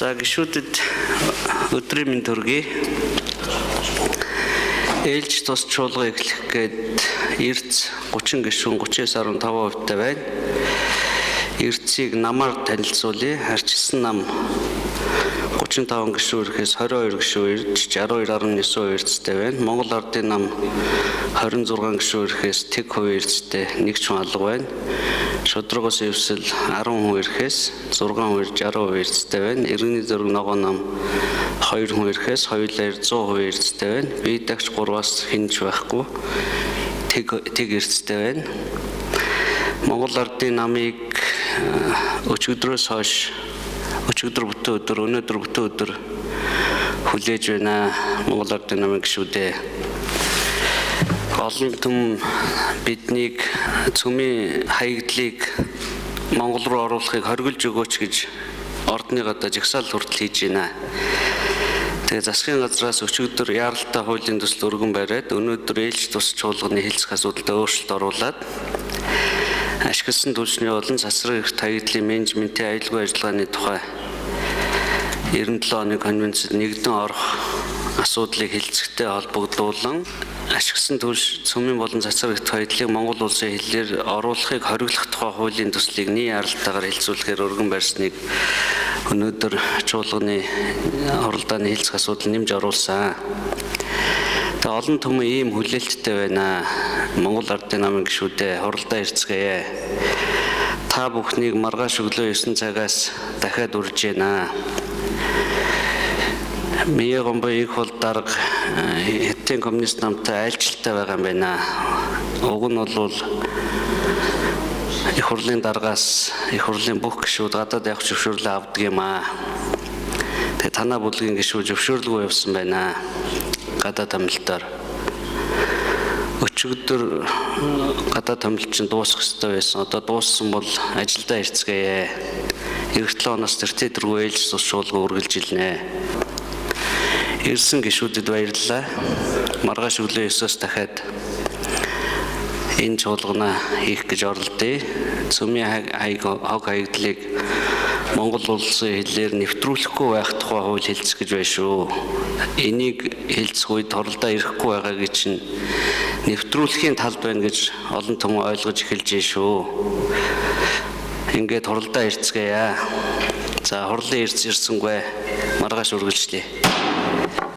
За гишүүдэд өдрийн мэнд төргий. Ээлж тус чуулга эхлэх гээд Эрц 30 гишүүн 39.5% байна. Эрцийг намаар танилцуулъя. Харьцсан нам 35 гишүүн ирэхээс 22 гишүүн ирж 62.9% эрцтэй байна. Монгол Ардын нам 26 гишүүн ирэхээс тэг хувийн эрцтэй 1 ч алга байна. Шудрагаас эвсэл 10 хүн ирэхээс 6 хүн ирж 60% эрцтэй байна. Иргэний зөрг ногоо нам 2 хүн ирэхээс хоёулаа 100% эрцтэй байна. Бие дагч 3-аас хинж байхгүй тэг эрцтэй байна. Монгол Ардын намыг өчигдрөөс хойш өчигдөр бүтэн өдөр өнөөдөр бүтэн өдөр хүлээж байна. Монгол Ардын намын гишүүдээ олон түм биднийг цөмийн хаягдлыг Монгол руу оруулахыг хоригдж өгөөч гэж ордны гадаа жагсаал хүртэл хийж байна. Тэгээ засгийн газраас өчигдөр яаралтай хуулийн төсөл өргөн бариад өнөөдөр ээлж тус чуулганы хэлцэх асуудалд өөрчлөлт оруулад ашигласан түлшний болон засрын эрх хаягдлын менежментийн аюулгүй ажиллагааны тухай 97 оны конвенцэд нэгдэн орох асуудлыг хэлцэхтэй холбогдуулан ашигласан түлш цөмийн болон засрын эрх хаягдлыг Монгол улсын хэллээр оруулахыг хориглох тухай хуулийн төслийг нийт яралтаагаар хэлцүүлэхээр өргөн барьсныг өнөөдөр чуулганы оролдооны хэлцэх асуудал нэмж оруулсан. Тэгээ олон түмэн ийм хүлээлттэй байна. Монгол Ардын намын гишүүдээ хуралдаа ирцгээе. Та бүхнийг маргааш өглөө 9 цагаас дахиад урьж байна. Миний гомбо их бол дарга Хятадын коммунист намтай айлчлалтай байгаа юм байна. Уг нь бол их хурлын даргаас их хурлын бүх гишүүд гадаад явах зөвшөөрлөө авдаг юм аа. Тэгээ танаа бүлгийн гишүүд зөвшөөрлгүй явсан байна. Гадаад амлалтаар өчигдөр гадаад амлалт чинь дуусах ёстой байсан. Одоо дууссан бол ажилдаа ирцгээе. Эх 7 оноос тэртэргүй ээлж тус чуулга үргэлжилнэ. Ирсэн гишүүдэд баярлалаа. Маргааш өглөө 9-оос дахиад энэ чуулгана хийх гэж оролдъё. Цөмийн хог хаягдлыг Монгол улсын хэлээр нэвтрүүлэхгүй байх тухай хууль хэлцэх гэж байна шүү. Энийг хэлцэх үед хуралдаа ирэхгүй байгаагийн чинь нэвтрүүлэхийн талд байна гэж олон түмэн ойлгож эхэлж байна шүү. Ингээд хуралдаа ирцгээе. За хурлын ирцэрсэнгүй маргааш үргэлжлэе.